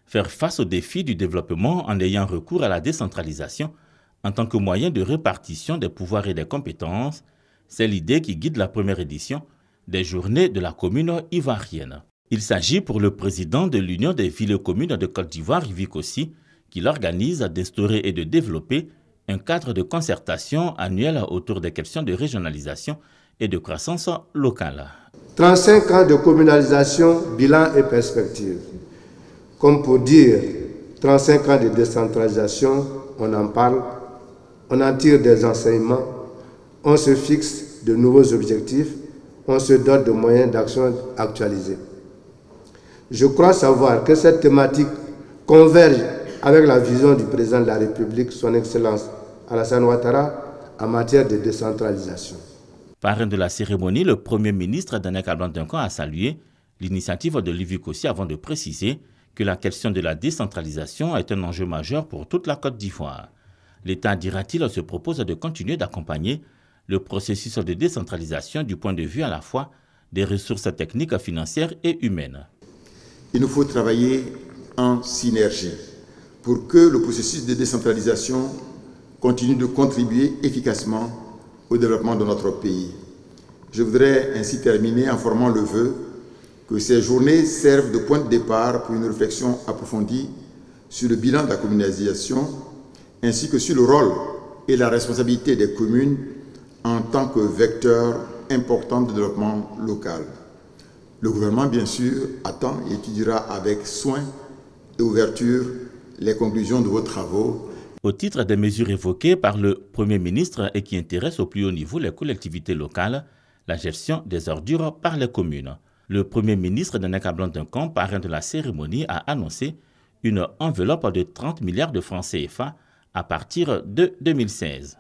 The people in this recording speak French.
Faire face aux défis du développement en ayant recours à la décentralisation en tant que moyen de répartition des pouvoirs et des compétences, c'est l'idée qui guide la première édition des Journées de la commune ivoirienne. Il s'agit pour le président de l'Union des villes et communes de Côte d'Ivoire, Yvi Kossi, qui l'organise d'instaurer et de développer un cadre de concertation annuel autour des questions de régionalisation et de croissance locale. 35 ans de communalisation, bilan et perspective. Comme pour dire 35 ans de décentralisation, on en parle, on en tire des enseignements, on se fixe de nouveaux objectifs, on se dote de moyens d'action actualisés. Je crois savoir que cette thématique converge avec la vision du président de la République, son Excellence Alassane Ouattara, en matière de décentralisation. Parrain de la cérémonie, le Premier ministre Daniel Kablan-Duncan a salué l'initiative de Yvi Kossi avant de préciser que la question de la décentralisation est un enjeu majeur pour toute la Côte d'Ivoire. L'État, dira-t-il, se propose de continuer d'accompagner le processus de décentralisation du point de vue à la fois des ressources techniques, financières et humaines. Il nous faut travailler en synergie pour que le processus de décentralisation continue de contribuer efficacement au développement de notre pays. Je voudrais ainsi terminer en formant le vœu que ces journées servent de point de départ pour une réflexion approfondie sur le bilan de la communalisation ainsi que sur le rôle et la responsabilité des communes en tant que vecteurs importants de développement local. Le gouvernement, bien sûr, attend et étudiera avec soin et ouverture les conclusions de vos travaux. Au titre des mesures évoquées par le Premier ministre et qui intéressent au plus haut niveau les collectivités locales, la gestion des ordures par les communes. Le Premier ministre Daniel Kablan-Duncan, parrain de la cérémonie, a annoncé une enveloppe de 30 milliards de francs CFA à partir de 2016.